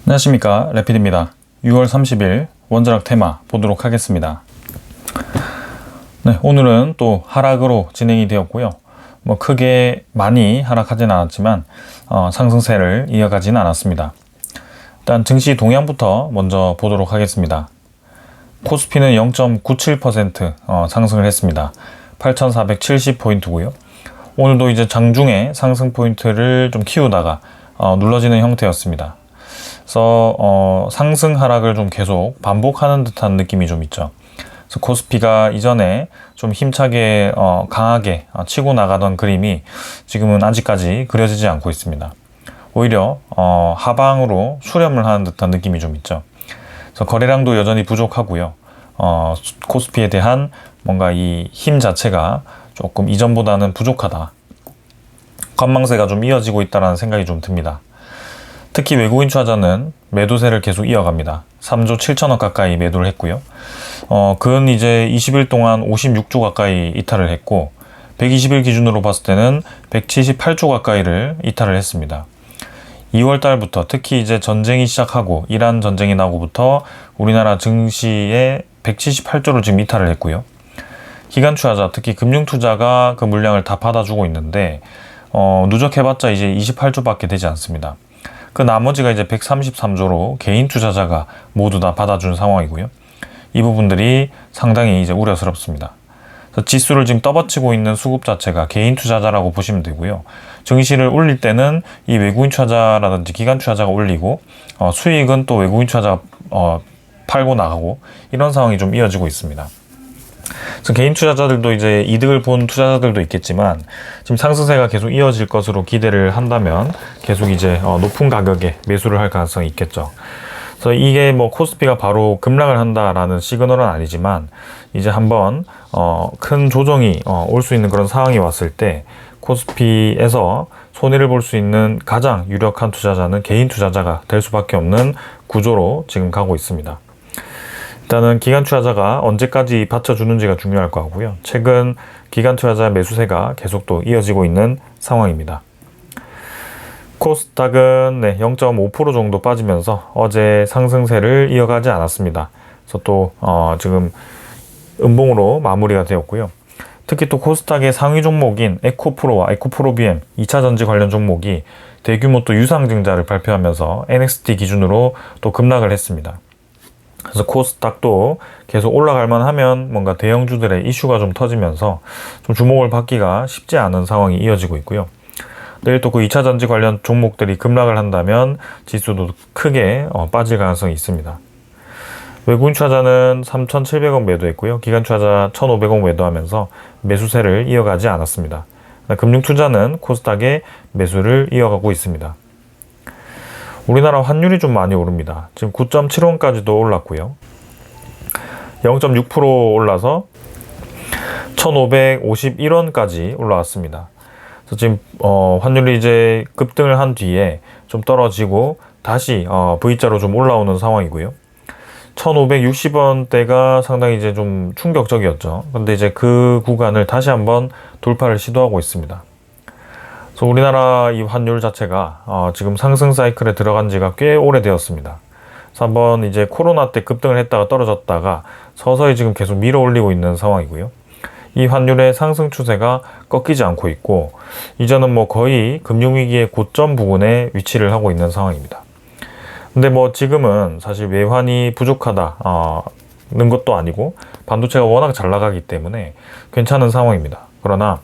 안녕하십니까, 래피드입니다. 6월 30일 원자력 테마 보도록 하겠습니다. 네, 오늘은 또 하락으로 진행이 되었고요. 크게 많이 하락하진 않았지만 상승세를 이어가지는 않았습니다. 일단 증시 동향부터 먼저 보도록 하겠습니다. 코스피는 0.97% 상승을 했습니다. 8,470포인트고요. 오늘도 이제 장중에 상승 포인트를 좀 키우다가 눌러지는 형태였습니다. 그래서 상승 하락을 좀 계속 반복하는 듯한 느낌이 좀 있죠. 그래서 코스피가 이전에 좀 힘차게 강하게 치고 나가던 그림이 지금은 아직까지 그려지지 않고 있습니다. 오히려 하방으로 수렴을 하는 듯한 느낌이 좀 있죠. 그래서 거래량도 여전히 부족하고요. 코스피에 대한 뭔가 이 힘 자체가 조금 이전보다는 부족하다. 관망세가 좀 이어지고 있다는 생각이 좀 듭니다. 특히 외국인 투자자는 매도세를 계속 이어갑니다. 3조 7천억 가까이 매도를 했고요. 그건 이제 20일 동안 56조 가까이 이탈을 했고 120일 기준으로 봤을 때는 178조 가까이를 이탈을 했습니다. 2월 달부터 특히 이제 전쟁이 시작하고 이란 전쟁이 나고부터 우리나라 증시에 178조를 지금 이탈을 했고요. 기관 투자자, 특히 금융 투자가 그 물량을 다 받아주고 있는데 누적해봤자 이제 28조밖에 되지 않습니다. 그 나머지가 이제 133조로 개인 투자자가 모두 다 받아준 상황이고요. 이 부분들이 상당히 이제 우려스럽습니다. 그래서 지수를 지금 떠받치고 있는 수급 자체가 개인 투자자라고 보시면 되고요. 증시를 올릴 때는 이 외국인 투자자라든지 기관 투자자가 올리고 수익은 또 외국인 투자자가 팔고 나가고 이런 상황이 좀 이어지고 있습니다. 그래서 개인 투자자들도 이제 이득을 본 투자자들도 있겠지만 지금 상승세가 계속 이어질 것으로 기대를 한다면 계속 이제 높은 가격에 매수를 할 가능성이 있겠죠. 그래서 이게 코스피가 바로 급락을 한다라는 시그널은 아니지만 이제 한번 큰 조정이 올 수 있는 그런 상황이 왔을 때 코스피에서 손해를 볼 수 있는 가장 유력한 투자자는 개인 투자자가 될 수밖에 없는 구조로 지금 가고 있습니다. 일단은 기관 투자자가 언제까지 받쳐주는지가 중요할 것 같고요. 최근 기관 투자자 매수세가 계속 또 이어지고 있는 상황입니다. 코스닥은 0.5% 정도 빠지면서 어제 상승세를 이어가지 않았습니다. 그래서 또 지금 음봉으로 마무리가 되었고요. 특히 또 코스닥의 상위 종목인 에코프로와 에코프로비엠 2차 전지 관련 종목이 대규모 또 유상증자를 발표하면서 NXT 기준으로 또 급락을 했습니다. 그래서 코스닥도 계속 올라갈만 하면 뭔가 대형주들의 이슈가 좀 터지면서 좀 주목을 받기가 쉽지 않은 상황이 이어지고 있고요. 내일 또 그 2차 전지 관련 종목들이 급락을 한다면 지수도 크게 빠질 가능성이 있습니다. 외국인 투자자는 3,700억 매도했고요. 기관 투자자 1,500억 매도하면서 매수세를 이어가지 않았습니다. 금융 투자는 코스닥에 매수를 이어가고 있습니다. 우리나라 환율이 좀 많이 오릅니다. 지금 9.7원까지도 올랐고요. 0.6% 올라서 1,551원까지 올라왔습니다. 그래서 지금 환율이 이제 급등을 한 뒤에 좀 떨어지고 다시 V자로 좀 올라오는 상황이고요. 1,560원대가 상당히 이제 좀 충격적이었죠. 근데 이제 그 구간을 다시 한번 돌파를 시도하고 있습니다. 그래서 우리나라 이 환율 자체가 지금 상승 사이클에 들어간 지가 꽤 오래되었습니다. 그래서 한번 이제 코로나 때 급등을 했다가 떨어졌다가 서서히 지금 계속 밀어 올리고 있는 상황이고요. 이 환율의 상승 추세가 꺾이지 않고 있고 이제는 거의 금융위기의 고점 부근에 위치를 하고 있는 상황입니다. 근데 지금은 사실 외환이 부족하다는 것도 아니고 반도체가 워낙 잘 나가기 때문에 괜찮은 상황입니다. 그러나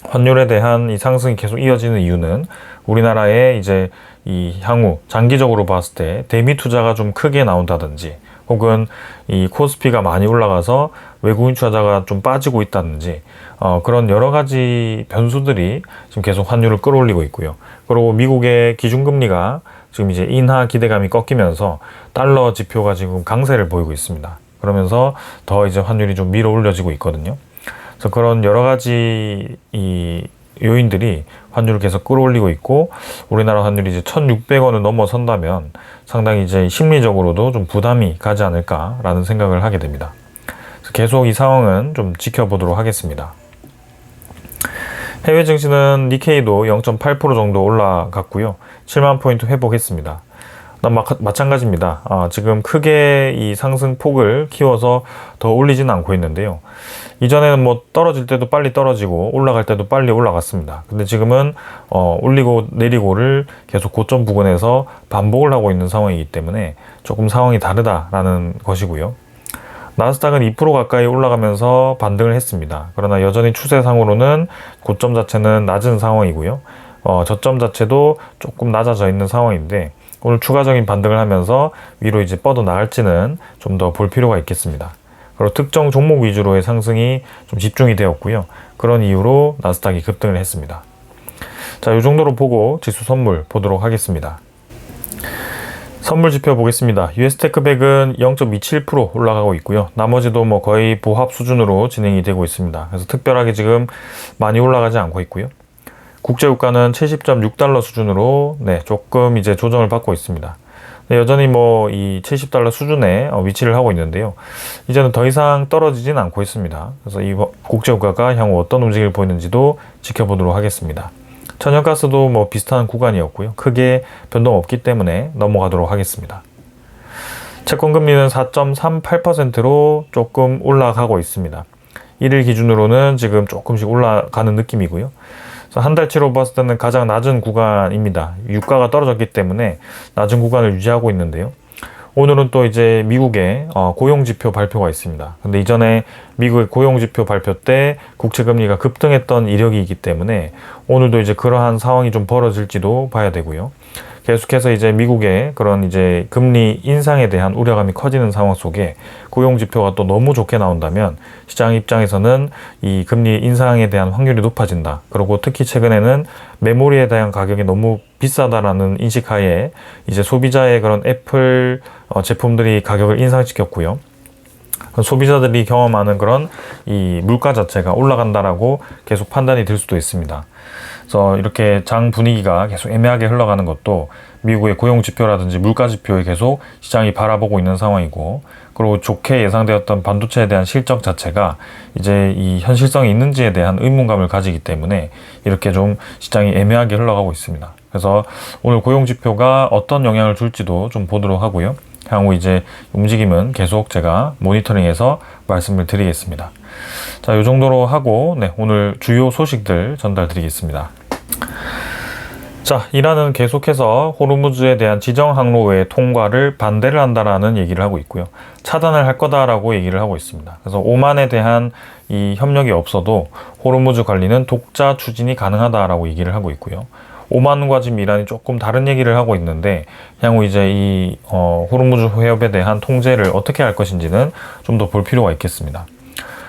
환율에 대한 이 상승이 계속 이어지는 이유는 우리나라의 이제 이 향후 장기적으로 봤을 때 대미 투자가 좀 크게 나온다든지 혹은 이 코스피가 많이 올라가서 외국인 투자자가 좀 빠지고 있다든지 그런 여러 가지 변수들이 지금 계속 환율을 끌어올리고 있고요. 그리고 미국의 기준금리가 지금 이제 인하 기대감이 꺾이면서 달러 지표가 지금 강세를 보이고 있습니다. 그러면서 더 이제 환율이 좀 밀어 올려지고 있거든요. 그래서 그런 여러 가지 이 요인들이 환율을 계속 끌어올리고 있고 우리나라 환율이 이제 1,600원을 넘어선다면 상당히 이제 심리적으로도 좀 부담이 가지 않을까라는 생각을 하게 됩니다. 그래서 계속 이 상황은 좀 지켜보도록 하겠습니다. 해외 증시는 니케이도 0.8% 정도 올라갔고요. 7만 포인트 회복했습니다. 마찬가지입니다. 지금 크게 이 상승폭을 키워서 더 올리지는 않고 있는데요. 이전에는 뭐 떨어질 때도 빨리 떨어지고 올라갈 때도 빨리 올라갔습니다. 근데 지금은 올리고 내리고를 계속 고점 부근에서 반복을 하고 있는 상황이기 때문에 조금 상황이 다르다라는 것이고요. 나스닥은 2% 가까이 올라가면서 반등을 했습니다. 그러나 여전히 추세상으로는 고점 자체는 낮은 상황이고요. 저점 자체도 조금 낮아져 있는 상황인데 오늘 추가적인 반등을 하면서 위로 이제 뻗어 나갈지는 좀 더 볼 필요가 있겠습니다. 그리고 특정 종목 위주로의 상승이 좀 집중이 되었고요. 그런 이유로 나스닥이 급등을 했습니다. 자, 이 정도로 보고 지수 선물 보도록 하겠습니다. 선물 지표 보겠습니다. US테크백은 0.27% 올라가고 있고요. 나머지도 뭐 거의 보합 수준으로 진행이 되고 있습니다. 그래서 특별하게 지금 많이 올라가지 않고 있고요. 국제유가는 70.6달러 수준으로 조금 이제 조정을 받고 있습니다. 여전히 뭐 이 70달러 수준에 위치를 하고 있는데요. 이제는 더 이상 떨어지진 않고 있습니다. 그래서 이 국제유가가 향후 어떤 움직임을 보이는지도 지켜보도록 하겠습니다. 천연가스도 뭐 비슷한 구간이었고요. 크게 변동 없기 때문에 넘어가도록 하겠습니다. 채권금리는 4.38%로 조금 올라가고 있습니다. 1일 기준으로는 지금 조금씩 올라가는 느낌이고요. 한 달치로 봤을 때는 가장 낮은 구간입니다. 유가가 떨어졌기 때문에 낮은 구간을 유지하고 있는데요. 오늘은 또 이제 미국의 고용지표 발표가 있습니다. 근데 이전에 미국의 고용지표 발표 때 국채금리가 급등했던 이력이 있기 때문에 오늘도 이제 그러한 상황이 좀 벌어질지도 봐야 되고요. 계속해서 이제 미국의 그런 이제 금리 인상에 대한 우려감이 커지는 상황 속에 고용지표가 또 너무 좋게 나온다면 시장 입장에서는 이 금리 인상에 대한 확률이 높아진다. 그리고 특히 최근에는 메모리에 대한 가격이 너무 비싸다라는 인식하에 이제 소비자의 그런 애플 제품들이 가격을 인상시켰고요. 소비자들이 경험하는 그런 이 물가 자체가 올라간다라고 계속 판단이 될 수도 있습니다. 그래서 이렇게 장 분위기가 계속 애매하게 흘러가는 것도 미국의 고용 지표라든지 물가 지표에 계속 시장이 바라보고 있는 상황이고, 그리고 좋게 예상되었던 반도체에 대한 실적 자체가 이제 이 현실성이 있는지에 대한 의문감을 가지기 때문에 이렇게 좀 시장이 애매하게 흘러가고 있습니다. 그래서 오늘 고용 지표가 어떤 영향을 줄지도 좀 보도록 하고요. 향후 이제 움직임은 계속 제가 모니터링해서 말씀을 드리겠습니다. 자, 이 정도로 하고 오늘 주요 소식들 전달 드리겠습니다. 자, 이란은 계속해서 호르무즈에 대한 지정 항로의 통과를 반대를 한다라는 얘기를 하고 있고요. 차단을 할 거다라고 얘기를 하고 있습니다. 그래서 오만에 대한 이 협력이 없어도 호르무즈 관리는 독자 추진이 가능하다라고 얘기를 하고 있고요. 오만과 지금 이란이 조금 다른 얘기를 하고 있는데 향후 이제 이 호르무즈 해협에 대한 통제를 어떻게 할 것인지는 좀 더 볼 필요가 있겠습니다.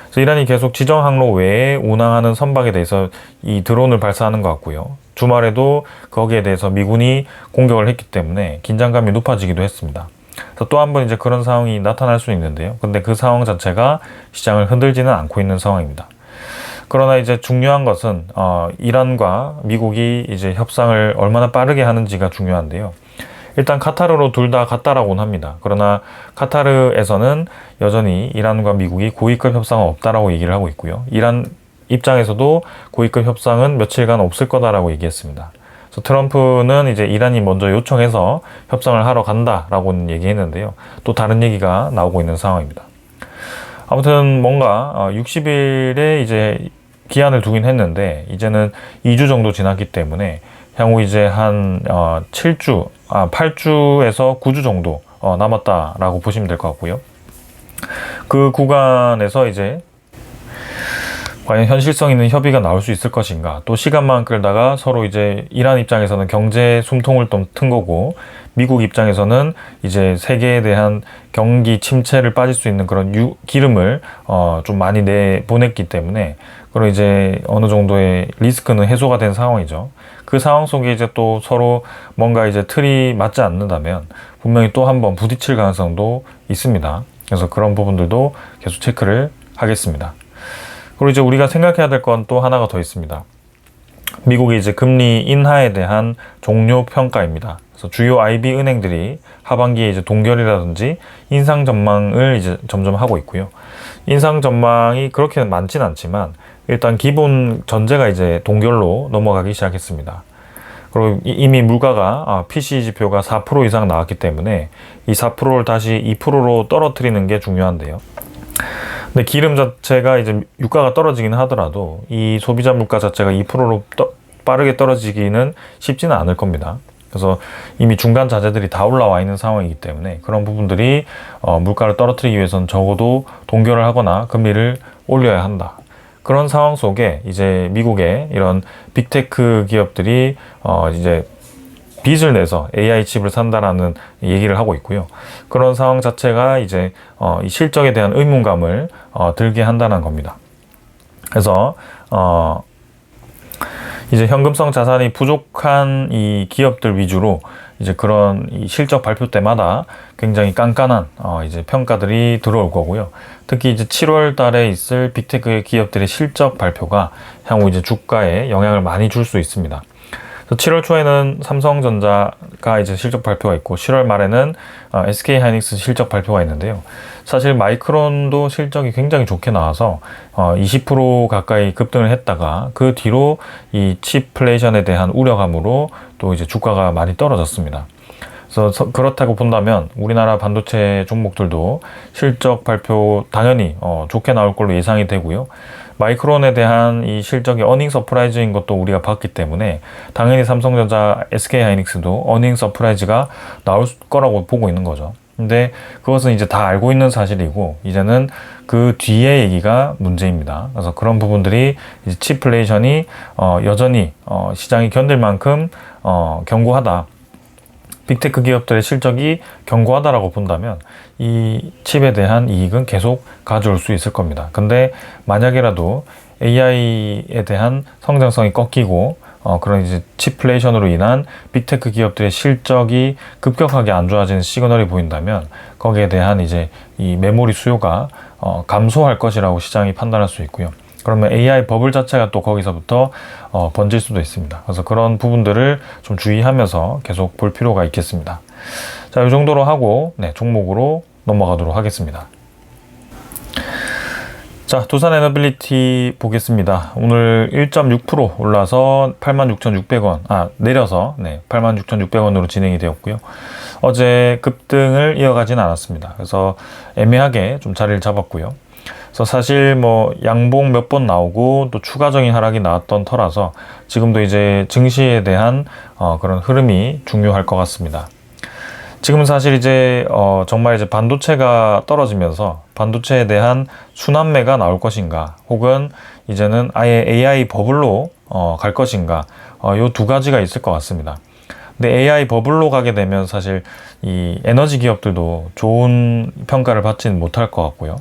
그래서 이란이 계속 지정 항로 외에 운항하는 선박에 대해서 이 드론을 발사하는 것 같고요. 주말에도 거기에 대해서 미군이 공격을 했기 때문에 긴장감이 높아지기도 했습니다. 그래서 또 한 번 이제 그런 상황이 나타날 수 있는데요. 근데 그 상황 자체가 시장을 흔들지는 않고 있는 상황입니다. 그러나 이제 중요한 것은 이란과 미국이 이제 협상을 얼마나 빠르게 하는지가 중요한데요. 일단 카타르로 둘 다 갔다라고는 합니다. 그러나 카타르에서는 여전히 이란과 미국이 고위급 협상은 없다라고 얘기를 하고 있고요. 이란 입장에서도 고위급 협상은 며칠간 없을 거다라고 얘기했습니다. 그래서 트럼프는 이제 이란이 먼저 요청해서 협상을 하러 간다라고는 얘기했는데요. 또 다른 얘기가 나오고 있는 상황입니다. 아무튼 뭔가 60일에 이제 기한을 두긴 했는데 이제는 2주 정도 지났기 때문에 향후 이제 한 8주에서 9주 정도 남았다라고 보시면 될 것 같고요. 그 구간에서 이제 과연 현실성 있는 협의가 나올 수 있을 것인가, 또 시간만 끌다가 서로 이제 이란 입장에서는 경제 숨통을 좀 튼 거고 미국 입장에서는 이제 세계에 대한 경기 침체를 빠질 수 있는 그런 기름을 좀 많이 내보냈기 때문에 그리고 이제 어느 정도의 리스크는 해소가 된 상황이죠. 그 상황 속에 이제 또 서로 뭔가 이제 틀이 맞지 않는다면 분명히 또 한번 부딪힐 가능성도 있습니다. 그래서 그런 부분들도 계속 체크를 하겠습니다. 그리고 이제 우리가 생각해야 될 건 또 하나가 더 있습니다. 미국의 이제 금리 인하에 대한 종료 평가입니다. 그래서 주요 IB 은행들이 하반기에 이제 동결이라든지 인상 전망을 이제 점점 하고 있고요. 인상 전망이 그렇게 많진 않지만 일단 기본 전제가 이제 동결로 넘어가기 시작했습니다. 그리고 이미 물가가 PC 지표가 4% 이상 나왔기 때문에 이 4%를 다시 2%로 떨어뜨리는 게 중요한데요. 근데 기름 자체가 이제 유가가 떨어지긴 하더라도 이 소비자 물가 자체가 2%로 빠르게 떨어지기는 쉽지는 않을 겁니다. 그래서 이미 중간 자재들이 다 올라와 있는 상황이기 때문에 그런 부분들이 물가를 떨어뜨리기 위해서는 적어도 동결을 하거나 금리를 올려야 한다. 그런 상황 속에 이제 미국의 이런 빅테크 기업들이 이제 빚을 내서 AI 칩을 산다라는 얘기를 하고 있고요. 그런 상황 자체가 이제 이 실적에 대한 의문감을 들게 한다는 겁니다. 그래서 이제 현금성 자산이 부족한 이 기업들 위주로 이제 그런 이 실적 발표 때마다 굉장히 깐깐한 이제 평가들이 들어올 거고요. 특히 이제 7월 달에 있을 빅테크 기업들의 실적 발표가 향후 이제 주가에 영향을 많이 줄 수 있습니다. 7월 초에는 삼성전자가 이제 실적 발표가 있고 10월 말에는 SK하이닉스 실적 발표가 있는데요. 사실 마이크론도 실적이 굉장히 좋게 나와서 20% 가까이 급등을 했다가 그 뒤로 이 칩플레이션에 대한 우려감으로 또 이제 주가가 많이 떨어졌습니다. 그래서 그렇다고 본다면 우리나라 반도체 종목들도 실적 발표 당연히 좋게 나올 걸로 예상이 되고요. 마이크론에 대한 이 실적이 어닝 서프라이즈인 것도 우리가 봤기 때문에 당연히 삼성전자, SK하이닉스도 어닝 서프라이즈가 나올 거라고 보고 있는 거죠. 근데 그것은 이제 다 알고 있는 사실이고 이제는 그 뒤의 얘기가 문제입니다. 그래서 그런 부분들이 이제 칩플레이션이 여전히 시장이 견딜 만큼 견고하다. 빅테크 기업들의 실적이 견고하다라고 본다면 이 칩에 대한 이익은 계속 가져올 수 있을 겁니다. 근데 만약이라도 AI에 대한 성장성이 꺾이고 그런 이제 칩플레이션으로 인한 빅테크 기업들의 실적이 급격하게 안 좋아지는 시그널이 보인다면 거기에 대한 이제 이 메모리 수요가 감소할 것이라고 시장이 판단할 수 있고요. 그러면 AI 버블 자체가 또 거기서부터 번질 수도 있습니다. 그래서 그런 부분들을 좀 주의하면서 계속 볼 필요가 있겠습니다. 자, 이 정도로 하고 종목으로 넘어가도록 하겠습니다. 자, 두산에너빌리티 보겠습니다. 오늘 1.6% 올라서 86,600원, 내려서 86,600원으로 진행이 되었고요. 어제 급등을 이어가진 않았습니다. 그래서 애매하게 좀 자리를 잡았고요. 그래서 사실 뭐 양봉 몇 번 나오고 또 추가적인 하락이 나왔던 터라서 지금도 이제 증시에 대한 그런 흐름이 중요할 것 같습니다. 지금은 사실 이제 정말 이제 반도체가 떨어지면서 반도체에 대한 순환매가 나올 것인가 혹은 이제는 아예 AI 버블로 갈 것인가 요 두 가지가 있을 것 같습니다. 근데 AI 버블로 가게 되면 사실 이 에너지 기업들도 좋은 평가를 받지는 못할 것 같고요.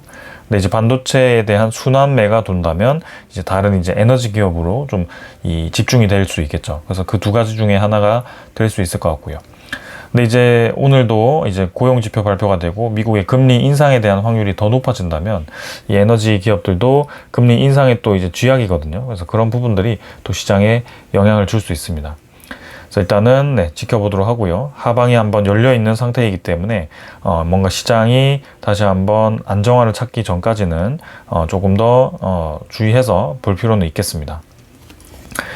근데 이제 반도체에 대한 순환매가 돈다면 이제 다른 이제 에너지 기업으로 좀 이 집중이 될 수 있겠죠. 그래서 그 두 가지 중에 하나가 될 수 있을 것 같고요. 근데 이제 오늘도 이제 고용 지표 발표가 되고 미국의 금리 인상에 대한 확률이 더 높아진다면 이 에너지 기업들도 금리 인상에 또 이제 쥐약이거든요. 그래서 그런 부분들이 또 시장에 영향을 줄 수 있습니다. 그래서 일단은 지켜보도록 하고요. 하방이 한번 열려 있는 상태이기 때문에 뭔가 시장이 다시 한번 안정화를 찾기 전까지는 조금 더 주의해서 볼 필요는 있겠습니다.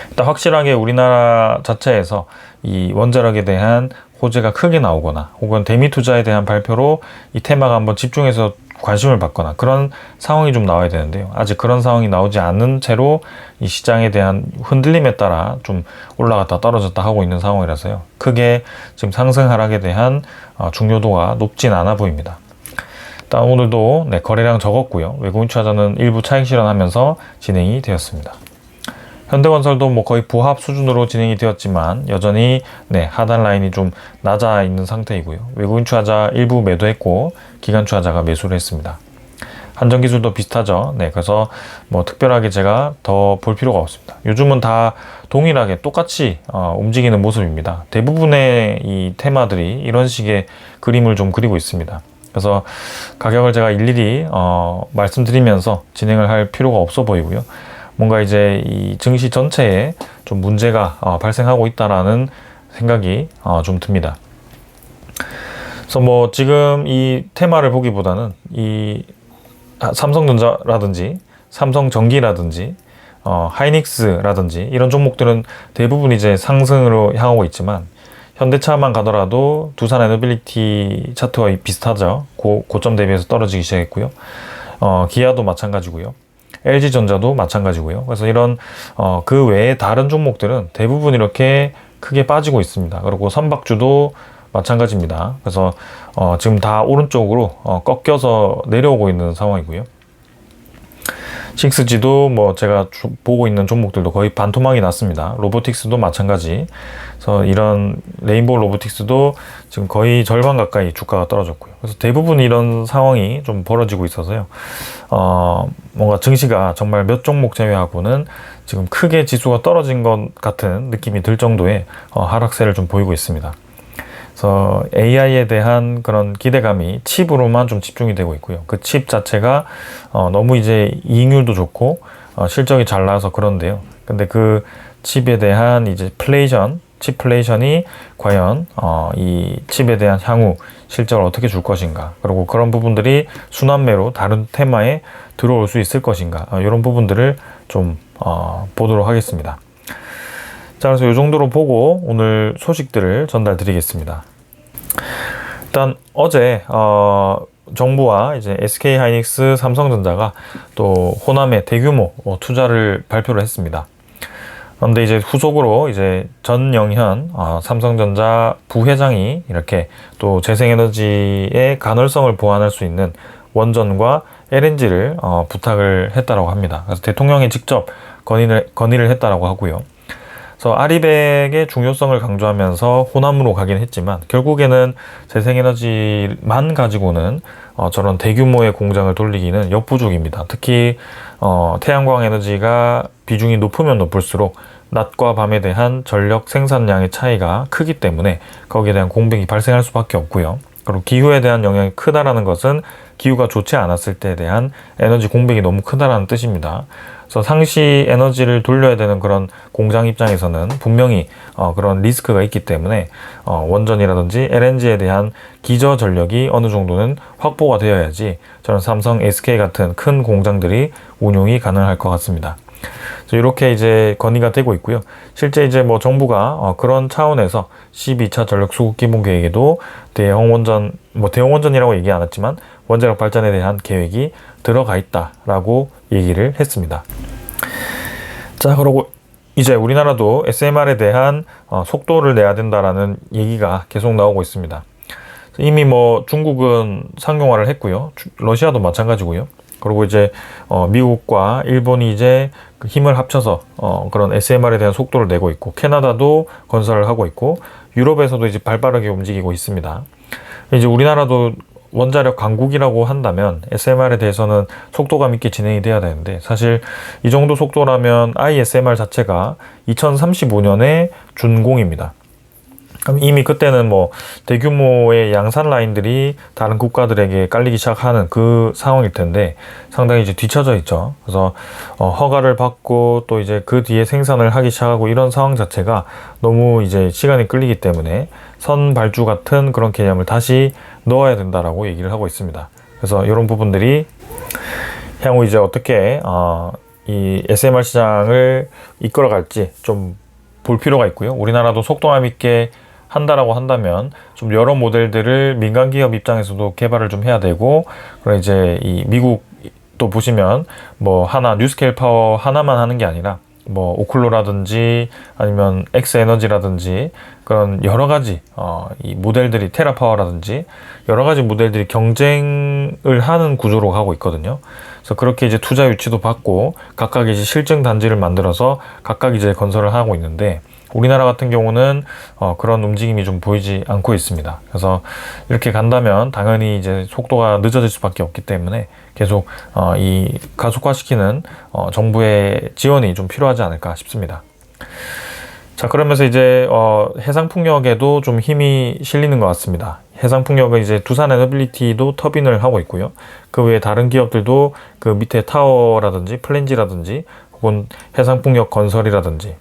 일단 확실하게 우리나라 자체에서 이 원자력에 대한 호재가 크게 나오거나 혹은 대미 투자에 대한 발표로 이 테마가 한번 집중해서 관심을 받거나 그런 상황이 좀 나와야 되는데요. 아직 그런 상황이 나오지 않는 채로 이 시장에 대한 흔들림에 따라 좀 올라갔다 떨어졌다 하고 있는 상황이라서요. 크게 지금 상승 하락에 대한 중요도가 높진 않아 보입니다. 일단 오늘도 거래량 적었고요. 외국인 투자자는 일부 차익 실현하면서 진행이 되었습니다. 현대건설도 뭐 거의 부합 수준으로 진행이 되었지만 여전히 하단 라인이 좀 낮아 있는 상태이고요. 외국인 투자자 일부 매도했고 기관 투자자가 매수를 했습니다. 한전기술도 비슷하죠. 그래서 뭐 특별하게 제가 더 볼 필요가 없습니다. 요즘은 다 동일하게 똑같이 움직이는 모습입니다. 대부분의 이 테마들이 이런 식의 그림을 좀 그리고 있습니다. 그래서 가격을 제가 일일이 말씀드리면서 진행을 할 필요가 없어 보이고요. 뭔가 이제 이 증시 전체에 좀 문제가 발생하고 있다라는 생각이 좀 듭니다. 그래서 뭐 지금 이 테마를 보기보다는 이 삼성전자라든지 삼성전기라든지 하이닉스라든지 이런 종목들은 대부분 이제 상승으로 향하고 있지만, 현대차만 가더라도 두산 에너빌리티 차트와 비슷하죠. 고점 대비해서 떨어지기 시작했고요. 기아도 마찬가지고요. LG전자도 마찬가지고요. 그래서 이런 그 외에 다른 종목들은 대부분 이렇게 크게 빠지고 있습니다. 그리고 선박주도 마찬가지입니다. 그래서 지금 다 오른쪽으로 꺾여서 내려오고 있는 상황이고요. 식스지도 뭐 제가 보고 있는 종목들도 거의 반토막이 났습니다. 로보틱스도 마찬가지. 그래서 이런 레인보우 로보틱스도 지금 거의 절반 가까이 주가가 떨어졌고요. 그래서 대부분 이런 상황이 좀 벌어지고 있어서요. 뭔가 증시가 정말 몇 종목 제외하고는 지금 크게 지수가 떨어진 것 같은 느낌이 들 정도의 하락세를 좀 보이고 있습니다. 그래서 AI에 대한 그런 기대감이 칩으로만 좀 집중이 되고 있고요. 그 칩 자체가 너무 이제 이익률도 좋고 실적이 잘 나와서 그런데요. 근데 그 칩에 대한 이제 칩 플레이션이 과연 이 칩에 대한 향후 실적을 어떻게 줄 것인가, 그리고 그런 부분들이 순환매로 다른 테마에 들어올 수 있을 것인가, 이런 부분들을 좀 보도록 하겠습니다. 자, 그래서 이 정도로 보고 오늘 소식들을 전달 드리겠습니다. 일단 어제 정부와 이제 SK하이닉스, 삼성전자가 또 호남에 대규모 투자를 발표를 했습니다. 그런데 이제 후속으로 이제 전영현 삼성전자 부회장이 이렇게 또 재생에너지의 가널성을 보완할 수 있는 원전과 LNG를 부탁을 했다라고 합니다. 그래서 대통령이 직접 건의를 했다라고 하고요. 그래서 아리백의 중요성을 강조하면서 호남으로 가긴 했지만, 결국에는 재생에너지만 가지고는 저런 대규모의 공장을 돌리기는 역부족입니다. 특히 태양광 에너지가 비중이 높으면 높을수록 낮과 밤에 대한 전력 생산량의 차이가 크기 때문에 거기에 대한 공백이 발생할 수밖에 없고요. 그리고 기후에 대한 영향이 크다라는 것은 기후가 좋지 않았을 때에 대한 에너지 공백이 너무 크다라는 뜻입니다. 그래서 상시 에너지를 돌려야 되는 그런 공장 입장에서는 분명히 그런 리스크가 있기 때문에 원전이라든지 LNG에 대한 기저 전력이 어느 정도는 확보가 되어야지 저는 삼성, SK 같은 큰 공장들이 운용이 가능할 것 같습니다. 그래서 이렇게 이제 건의가 되고 있고요. 실제 이제 뭐 정부가 그런 차원에서 12차 전력 수급 기본 계획에도 대형 원전이라고 얘기 안 했지만 원자력 발전에 대한 계획이 들어가 있다라고 얘기를 했습니다. 자, 그리고 이제 우리나라도 SMR에 대한 속도를 내야 된다라는 얘기가 계속 나오고 있습니다. 이미 뭐 중국은 상용화를 했고요. 러시아도 마찬가지고요. 그리고 이제 미국과 일본이 이제 힘을 합쳐서 그런 SMR에 대한 속도를 내고 있고, 캐나다도 건설을 하고 있고, 유럽에서도 이제 발빠르게 움직이고 있습니다. 이제 우리나라도 원자력 강국이라고 한다면 SMR에 대해서는 속도감 있게 진행이 돼야 되는데, 사실 이 정도 속도라면 ISMR 자체가 2035년에 준공입니다. 그럼 이미 그때는 뭐 대규모의 양산 라인들이 다른 국가들에게 깔리기 시작하는 그 상황일 텐데 상당히 이제 뒤처져 있죠. 그래서 허가를 받고 또 이제 그 뒤에 생산을 하기 시작하고, 이런 상황 자체가 너무 이제 시간이 끌리기 때문에 선발주 같은 그런 개념을 다시 넣어야 된다라고 얘기를 하고 있습니다. 그래서 이런 부분들이 향후 이제 어떻게 이 SMR 시장을 이끌어갈지 좀 볼 필요가 있고요. 우리나라도 속도감 있게 한다라고 한다면 좀 여러 모델들을 민간 기업 입장에서도 개발을 좀 해야 되고, 그리고 이제 이 미국 또 보시면 뭐 하나 뉴스케일 파워 하나만 하는 게 아니라 뭐 오클로라든지 아니면 엑스에너지라든지 그런 여러 가지 이 모델들이, 테라파워라든지 여러 가지 모델들이 경쟁을 하는 구조로 가고 있거든요. 그래서 그렇게 이제 투자 유치도 받고 각각 이제 실증 단지를 만들어서 각각 이제 건설을 하고 있는데, 우리나라 같은 경우는 그런 움직임이 좀 보이지 않고 있습니다. 그래서 이렇게 간다면 당연히 이제 속도가 늦어질 수밖에 없기 때문에 계속 이 가속화시키는 정부의 지원이 좀 필요하지 않을까 싶습니다. 자, 그러면서 이제 해상풍력에도 좀 힘이 실리는 것 같습니다. 해상풍력은 이제 두산 에너빌리티도 터빈을 하고 있고요. 그 외에 다른 기업들도 그 밑에 타워라든지 플랜지라든지 혹은 해상풍력 건설이라든지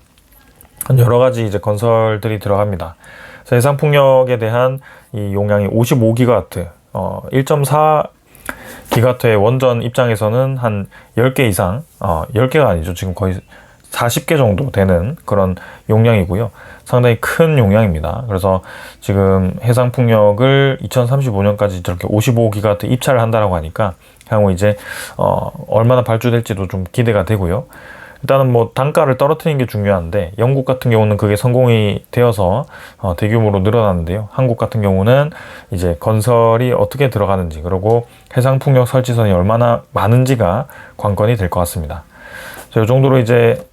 여러 가지 이제 건설들이 들어갑니다. 그래서 해상풍력에 대한 이 용량이 55기가와트, 1.4 기가터의 원전 입장에서는 한 10개 이상, 10개가 아니죠. 지금 거의 40개 정도 되는 그런 용량이고요. 상당히 큰 용량입니다. 그래서 지금 해상풍력을 2035년까지 저렇게 55기가와트 입찰을 한다라고 하니까 향후 이제 얼마나 발주될지도 좀 기대가 되고요. 일단은 뭐 단가를 떨어뜨리는 게 중요한데 영국 같은 경우는 그게 성공이 되어서 대규모로 늘어났는데요. 한국 같은 경우는 이제 건설이 어떻게 들어가는지, 그리고 해상풍력 설치선이 얼마나 많은지가 관건이 될 것 같습니다. 이 정도로 이제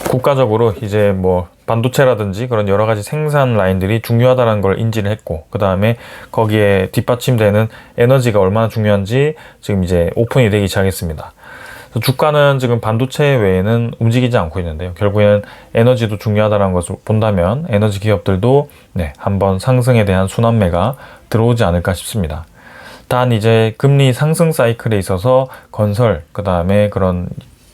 국가적으로 이제 뭐 반도체라든지 그런 여러 가지 생산 라인들이 중요하다는 걸 인지를 했고, 그 다음에 거기에 뒷받침되는 에너지가 얼마나 중요한지 지금 이제 오픈이 되기 시작했습니다. 주가는 지금 반도체 외에는 움직이지 않고 있는데요. 결국에는 에너지도 중요하다는 것을 본다면 에너지 기업들도 한번 상승에 대한 순환매가 들어오지 않을까 싶습니다. 단 이제 금리 상승 사이클에 있어서 건설, 그 다음에 그런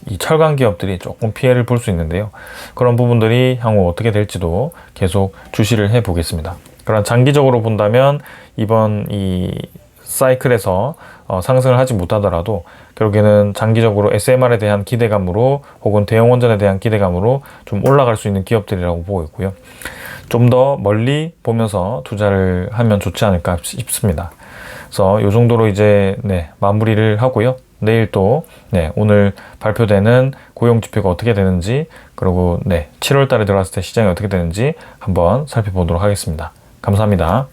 이 철강 기업들이 조금 피해를 볼 수 있는데요. 그런 부분들이 향후 어떻게 될지도 계속 주시를 해 보겠습니다. 그런 장기적으로 본다면 이번 이 사이클에서 상승을 하지 못하더라도 결국에는 장기적으로 SMR에 대한 기대감으로 혹은 대형 원전에 대한 기대감으로 좀 올라갈 수 있는 기업들이라고 보고 있고요. 좀 더 멀리 보면서 투자를 하면 좋지 않을까 싶습니다. 그래서 이 정도로 이제 마무리를 하고요. 내일 또 오늘 발표되는 고용 지표가 어떻게 되는지, 그리고 7월 달에 들어갔을 때 시장이 어떻게 되는지 한번 살펴보도록 하겠습니다. 감사합니다.